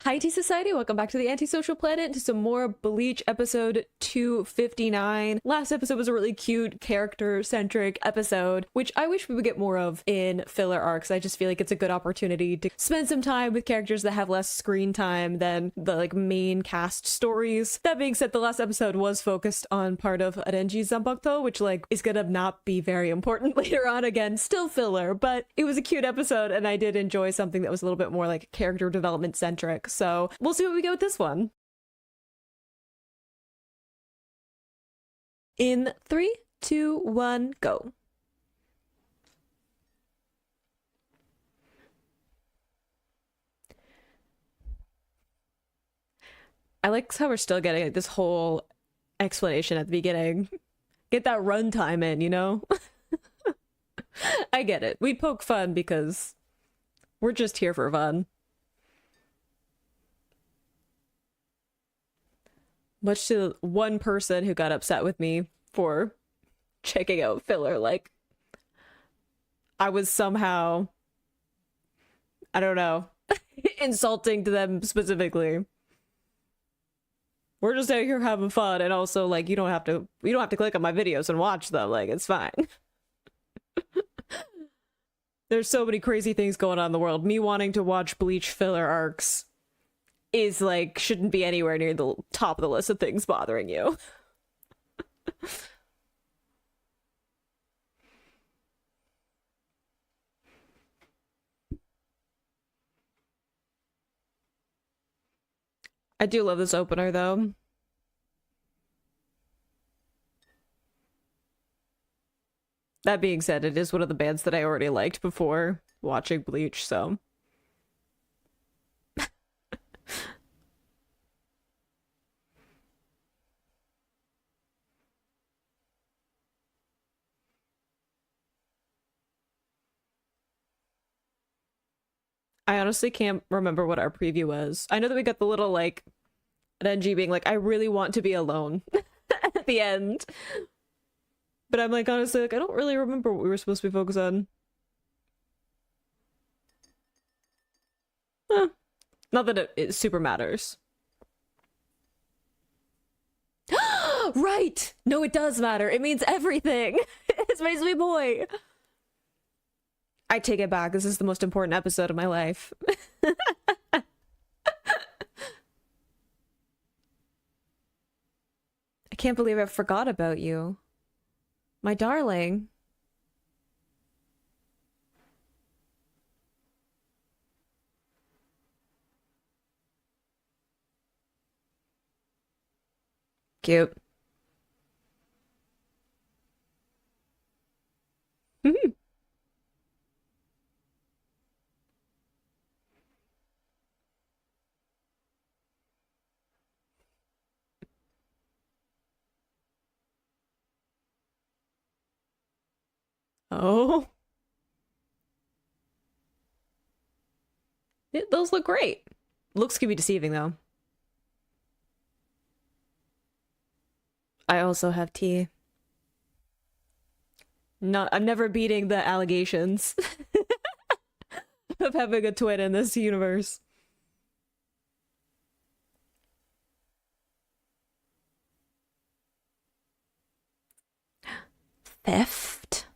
Hi, Tea Society. Welcome back to the Antisocial Planet to some more Bleach episode 259. Last episode was a really cute character-centric episode, which I wish we would get more of in filler arcs. I just feel like it's a good opportunity to spend some time with characters that have less screen time than the main cast stories. That being said, the last episode was focused on part of Arenji Zanbakuto, which is gonna not be very important later on. Again, still filler, but it was a cute episode and I did enjoy something that was a little bit more character development centric. So we'll see what we get with this one. In 3, 2, 1, go. I like how we're still getting this whole explanation at the beginning. Get that runtime in, you know? I get it. We poke fun because we're just here for fun. Much to one person who got upset with me for checking out filler, I was somehow, I don't know, insulting to them specifically. We're just out here having fun, and also you don't have to click on my videos and watch them. It's fine. There's so many crazy things going on in the world. Me wanting to watch Bleach filler arcs is shouldn't be anywhere near the top of the list of things bothering you. I do love this opener though. That being said, it is one of the bands that I already liked before watching Bleach, so I honestly can't remember what our preview was. I know that we got the little Renji being I really want to be alone at the end. But I'm honestly I don't really remember what we were supposed to be focused on. Not that it super matters. Right! No, it does matter. It means everything. It's my sweet boy. I take it back. This is the most important episode of my life. I can't believe I forgot about you. My darling. Cute. Oh. Those look great. Looks can be deceiving though. I also have tea. No, I'm never beating the allegations of having a twin in this universe. Theft?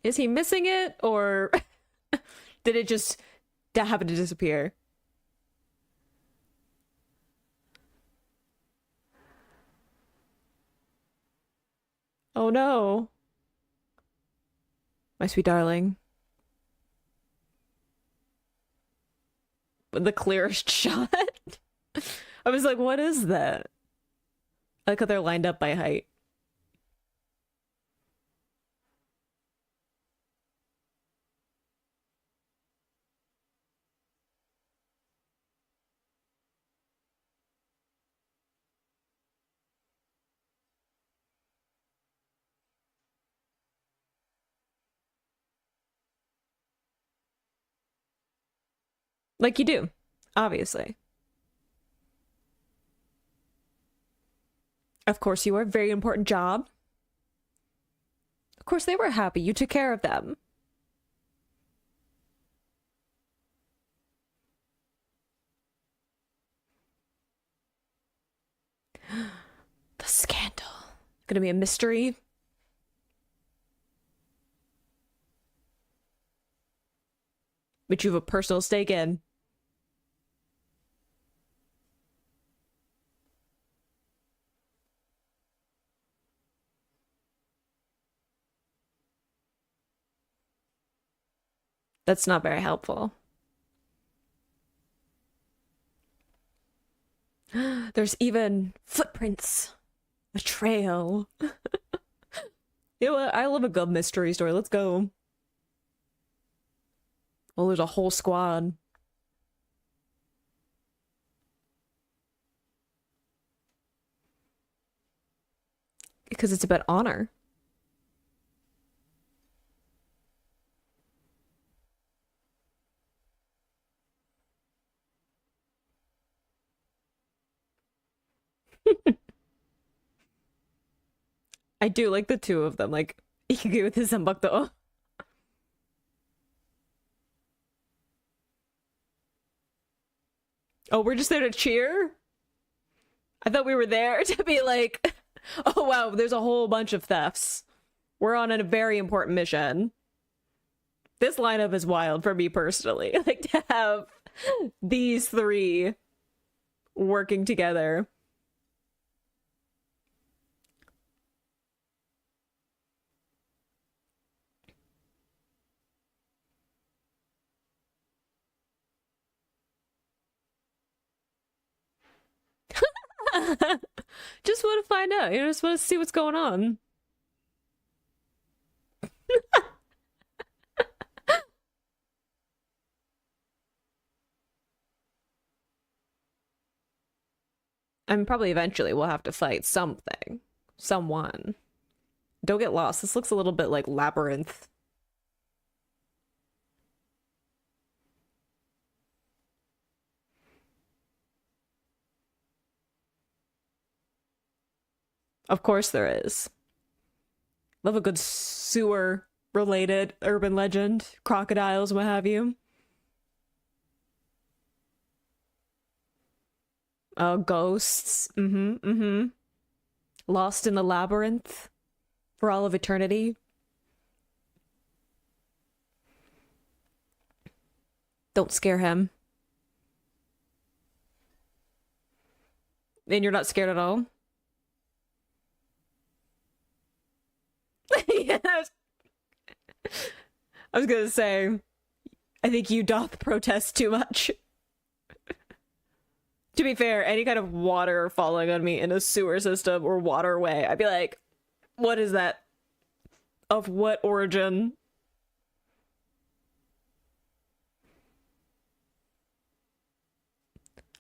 Is he missing it, or did it just happen to disappear? Oh no. My sweet darling. The clearest shot. I was like, what is that? I like how they're lined up by height. Like you do, obviously. Of course, you are. Very important job. Of course they were happy. You took care of them. The scandal. Gonna be a mystery. Which you have a personal stake in. That's not very helpful. There's even footprints. A trail. You know what? I love a good mystery story. Let's go. Oh, there's a whole squad. Because it's about honor. I do like the two of them, like Ikki with his Zanbakuto. Oh, we're just there to cheer? I thought we were there to be like, oh wow, there's a whole bunch of thefts. We're on a very important mission. This lineup is wild for me personally. Like to have these three working together. Just want to find out. Just want to see what's going on. I mean, probably eventually we'll have to fight something. Someone. Don't get lost. This looks a little bit like Labyrinth. Of course there is. Love a good sewer-related urban legend. Crocodiles, what have you. Ghosts. Lost in the labyrinth for all of eternity. Don't scare him. And you're not scared at all? Yeah, I was gonna say, I think you doth protest too much. To be fair, any kind of water falling on me in a sewer system or waterway, I'd be like, what is that? Of what origin?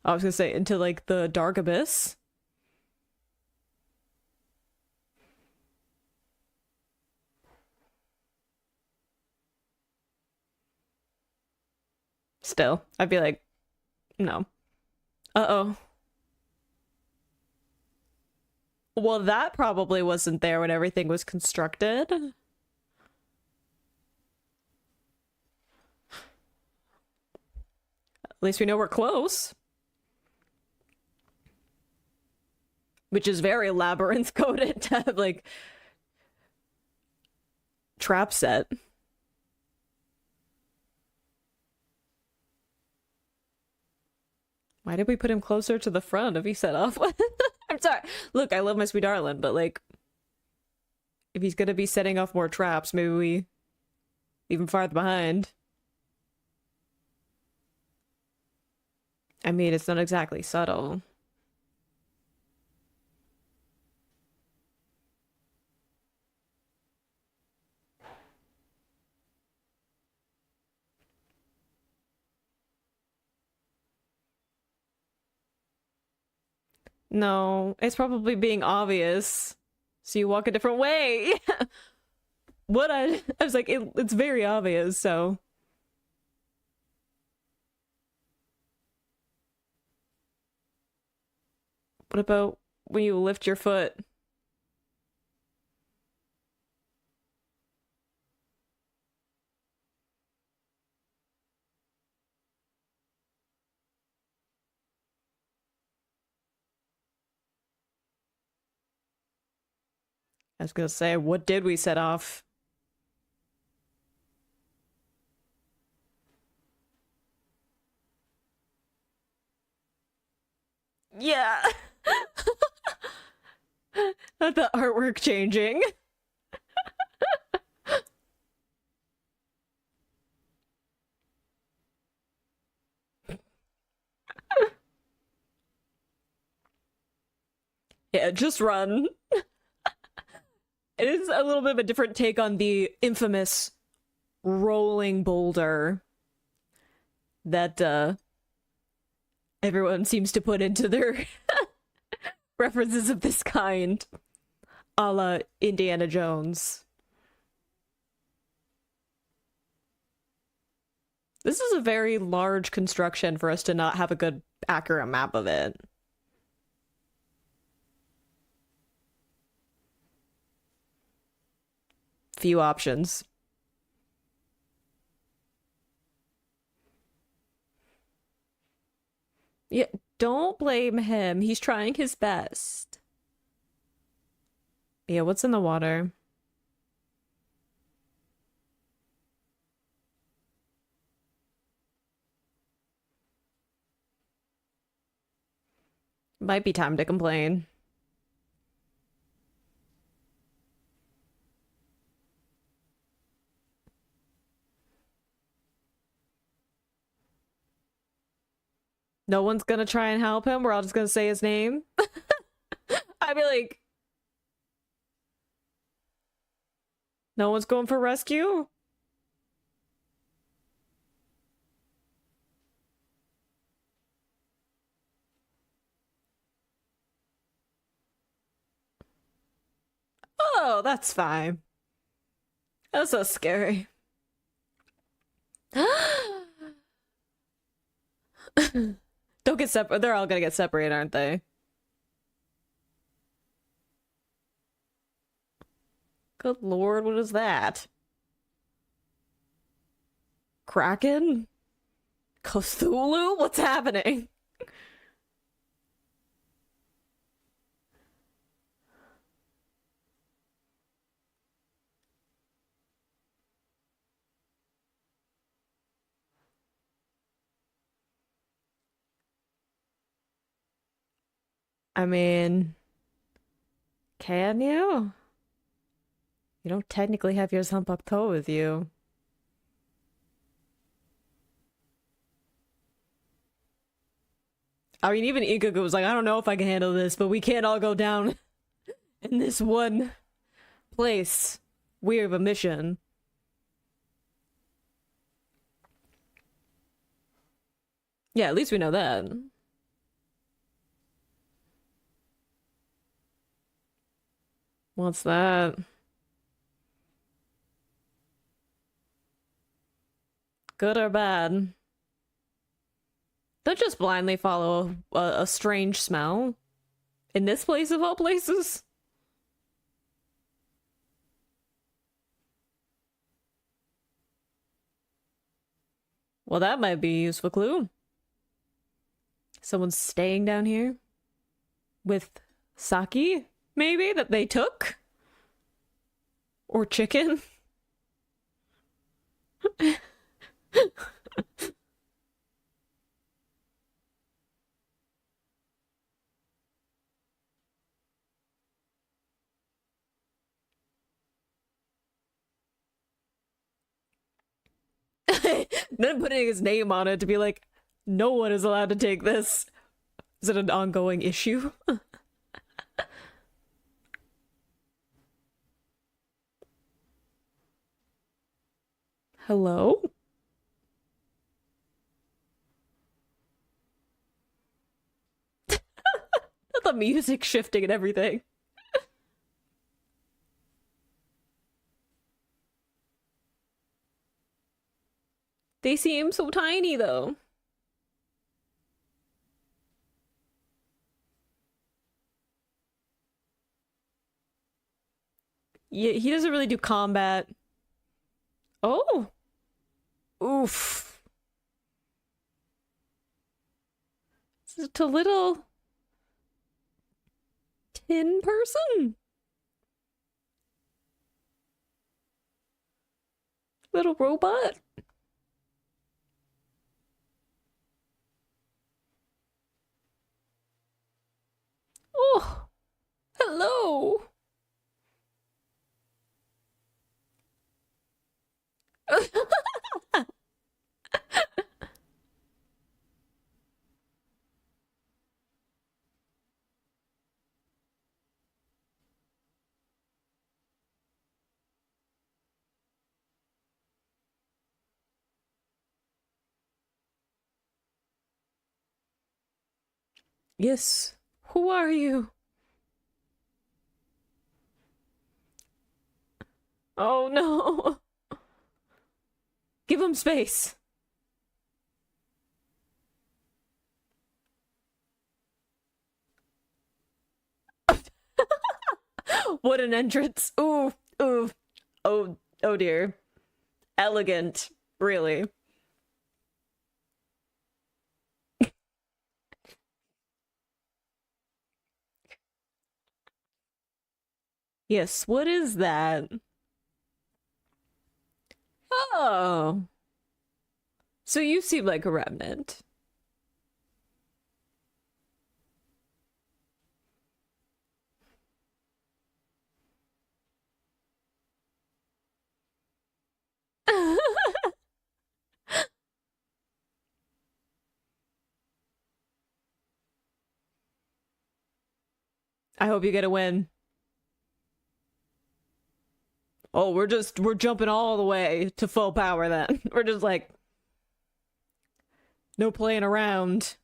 I was gonna say, into like the dark abyss. Still, I'd be like, no. Uh-oh. Well, that probably wasn't there when everything was constructed. At least we know we're close. Which is very labyrinth coded to have, like, trap set. Why did we put him closer to the front if he set off? I'm sorry. Look, I love my sweet darling, but like, if he's gonna be setting off more traps, maybe we leave him farther behind. I mean, it's not exactly subtle. No, it's probably being obvious. So you walk a different way. What I was like, it's very obvious, so. What about when you lift your foot? I was gonna say, what did we set off? Yeah. The artwork changing. Yeah, just run. It is a little bit of a different take on the infamous rolling boulder that everyone seems to put into their references of this kind, a la Indiana Jones. This is a very large construction for us to not have a good, accurate map of it. Few options. Yeah, don't blame him. He's trying his best. Yeah, what's in the water? Might be time to complain. No one's gonna try and help him. We're all just gonna say his name. I'd be like, no one's going for rescue? Oh, that's fine. That's so scary. Don't get separated. They're all gonna get separated, aren't they? Good lord, what is that? Kraken? Cthulhu? What's happening? I mean, can you? You don't technically have your Zanpakuto with you. I mean, even Ikaku was like, I don't know if I can handle this, but we can't all go down in this one place. We have a mission. Yeah, at least we know that. What's that? Good or bad? Don't just blindly follow a strange smell. In this place of all places? Well, that might be a useful clue. Someone's staying down here? With sake, maybe, that they took? Or chicken? Then putting his name on it to be like, no one is allowed to take this. Is it an ongoing issue? Hello? The music shifting and everything. They seem so tiny though. Yeah, he doesn't really do combat. Oh. Oof. Just a little tin person? Little robot? Oh, hello. Yes. Who are you? Oh no. Give him space. What an entrance. Ooh, ooh. Oh, oh dear. Elegant, really. Yes, what is that? Oh. So you seem like a remnant. I hope you get a win. Oh, we're jumping all the way to full power then. We're just like no playing around.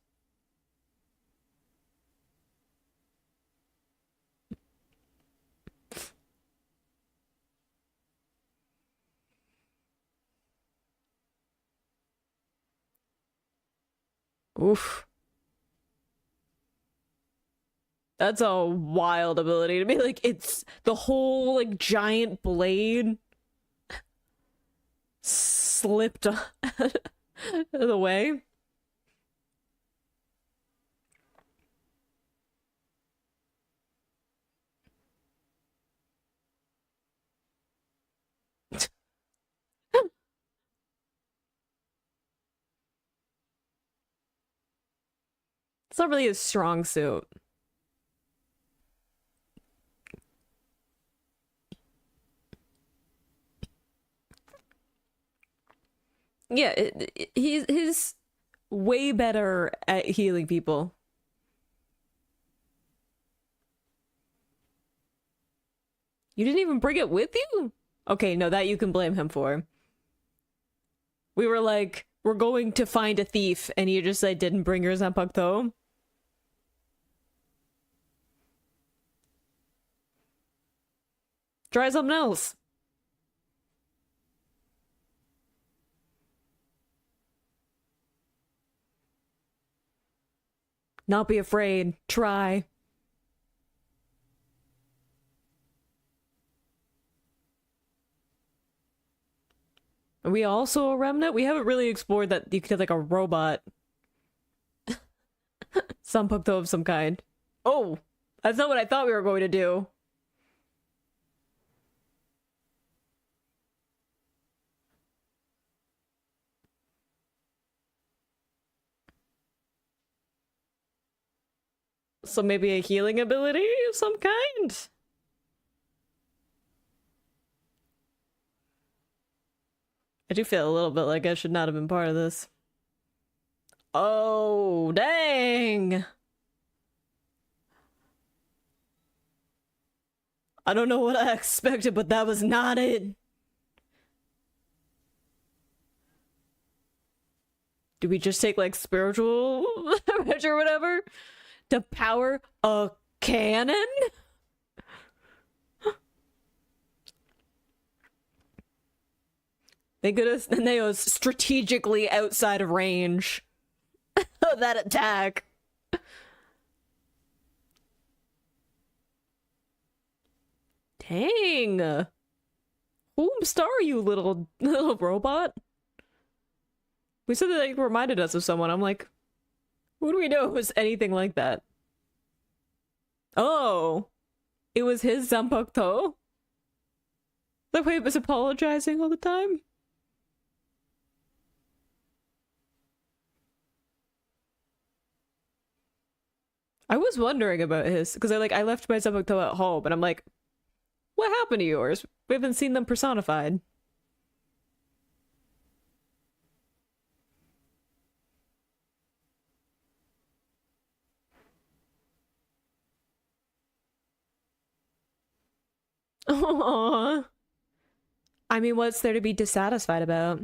Oof. That's a wild ability to be like it's the whole like giant blade slipped out of the way. It's not really a strong suit. Yeah, he's way better at healing people. You didn't even bring it with you? Okay, no, that you can blame him for. We were like, we're going to find a thief, and you just like didn't bring your Zanpakuto. Try something else. Not be afraid. Try. Are we also a remnant? We haven't really explored that you could have like a robot. Zanpakuto of some kind. Oh, that's not what I thought we were going to do. So maybe a healing ability of some kind? I do feel a little bit like I should not have been part of this. Oh, dang! I don't know what I expected, but that was not it. Do we just take like spiritual damage or whatever to power a cannon? They could have, and they was strategically outside of range of that attack. Dang. Whom star you, little robot? We said that they reminded us of someone. I'm like, who do we know was anything like that? Oh, it was his Zanpakuto? That way he was apologizing all the time? I was wondering about his because I left my Sabukto at home and I'm like, what happened to yours? We haven't seen them personified. Aww. I mean, what's there to be dissatisfied about?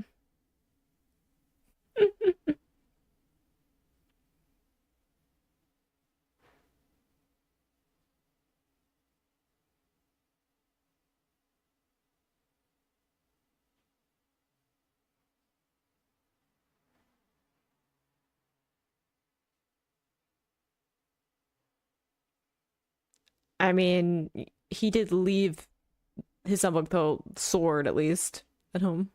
I mean, he did leave his Sabukto sword at least at home.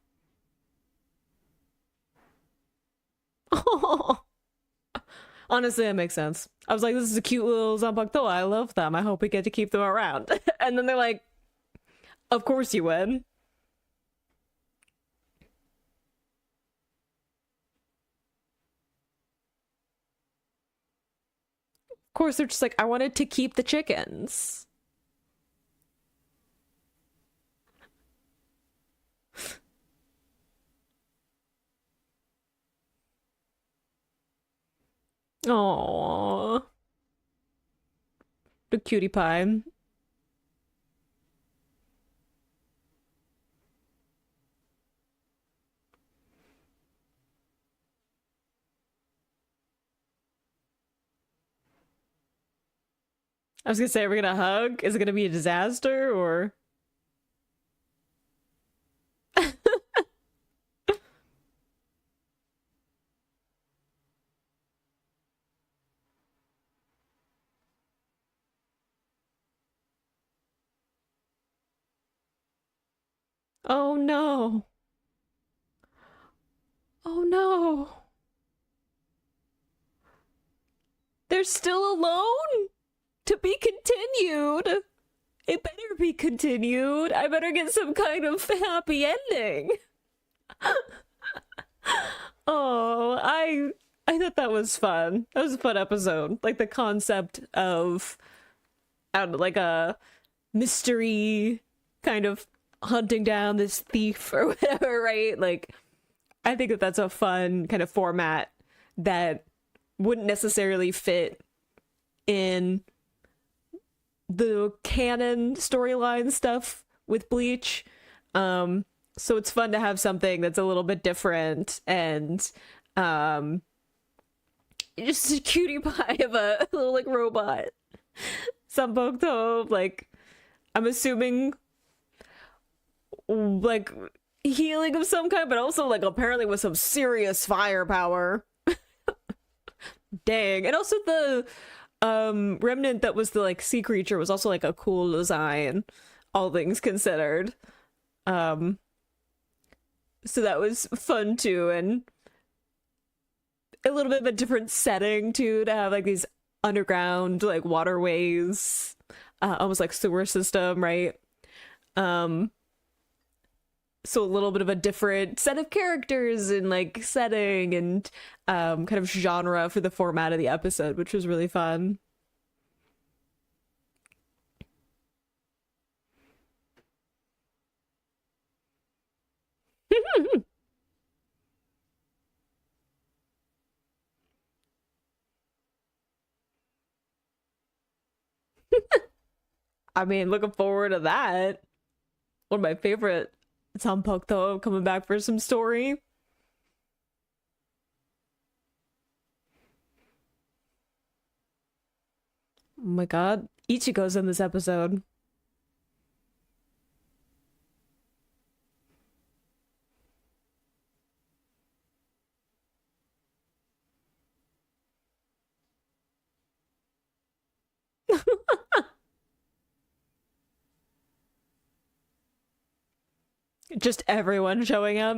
Honestly, that makes sense. I was like, this is a cute little Zanpakuto. I love them. I hope we get to keep them around. And then they're like, of course you would. Of course, they're just like, I wanted to keep the chickens. Aww. The cutie pie. I was gonna say, are we gonna hug? Is it gonna be a disaster or? Oh no. Oh no. They're still alone? To be continued. It better be continued. I better get some kind of happy ending. Oh, I thought that was fun. That was a fun episode. Like the concept of like a mystery kind of hunting down this thief or whatever, right? Like I think that that's a fun kind of format that wouldn't necessarily fit in the canon storyline stuff with Bleach. So it's fun to have something that's a little bit different and um just a cutie pie of a little like robot. Sambo like I'm assuming like healing of some kind, but also like apparently with some serious firepower. Dang. And also the remnant that was the like sea creature was also like a cool design, all things considered. Um so that was fun too, and a little bit of a different setting too, to have like these underground like waterways, almost like sewer system, right? Um so a little bit of a different set of characters and like setting and kind of genre for the format of the episode, which was really fun. I mean, looking forward to that. One of my favorite Tampok though, coming back for some story. Oh my god. Ichigo's in this episode. Just everyone showing up.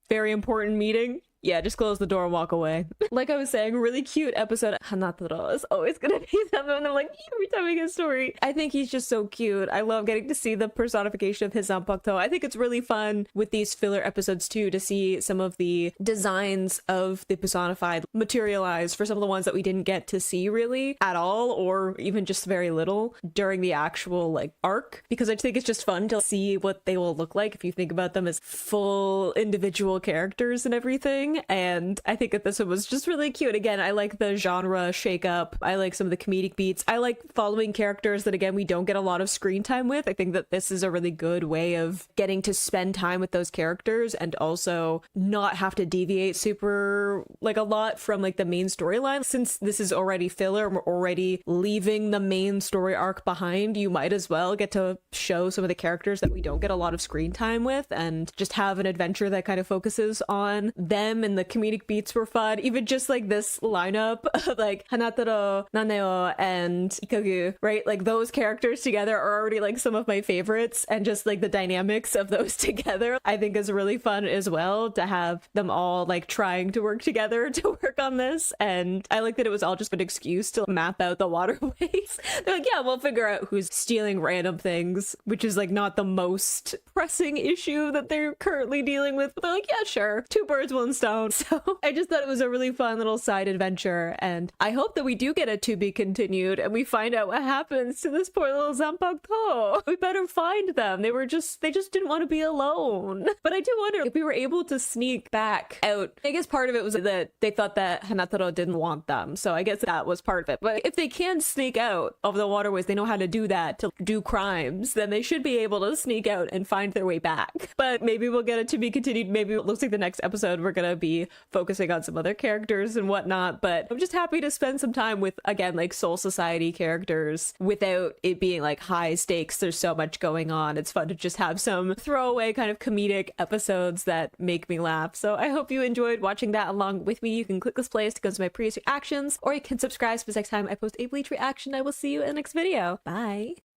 Very important meeting. yeah, just close the door and walk away. Like I was saying, really cute episode. Hanataro is always gonna be them, and I'm like, every time I get a story. I think he's just so cute. I love getting to see the personification of his Zanpakuto. I think it's really fun with these filler episodes too to see some of the designs of the personified materialize for some of the ones that we didn't get to see really at all, or even just very little during the actual like arc, because I think it's just fun to see what they will look like if you think about them as full individual characters and everything. And I think that this one was just really cute. Again, I like the genre shake up. I like some of the comedic beats. I like following characters that, again, we don't get a lot of screen time with. I think that this is a really good way of getting to spend time with those characters and also not have to deviate super like a lot from like the main storyline. Since this is already filler and we're already leaving the main story arc behind, you might as well get to show some of the characters that we don't get a lot of screen time with and just have an adventure that kind of focuses on them. And the comedic beats were fun. Even just like this lineup of like Hanataro, Naneo, and Ikagu, right? Like those characters together are already like some of my favorites, and just like the dynamics of those together I think is really fun as well, to have them all like trying to work together to work on this. And I like that it was all just an excuse to map out the waterways. They're like, yeah, we'll figure out who's stealing random things, which is like not the most pressing issue that they're currently dealing with, but they're like, yeah, sure, two birds, one stone. So I just thought it was a really fun little side adventure, and I hope that we do get it to be continued and we find out what happens to this poor little Zanpakuto. We better find them. They just didn't want to be alone. But I do wonder if we were able to sneak back out. I guess part of it was that they thought that Hanataro didn't want them, so I guess that was part of it. But if they can sneak out of the waterways, they know how to do that to do crimes, then they should be able to sneak out and find their way back. But maybe we'll get it to be continued. Maybe it looks like the next episode we're gonna be focusing on some other characters and whatnot. But I'm just happy to spend some time with, again, like Soul Society characters without it being like high stakes. There's so much going on. It's fun to just have some throwaway kind of comedic episodes that make me laugh. So I hope you enjoyed watching that along with me. You can click this playlist to go to my previous reactions, or you can subscribe so the next time I post a Bleach reaction. I will see you in the next video. Bye.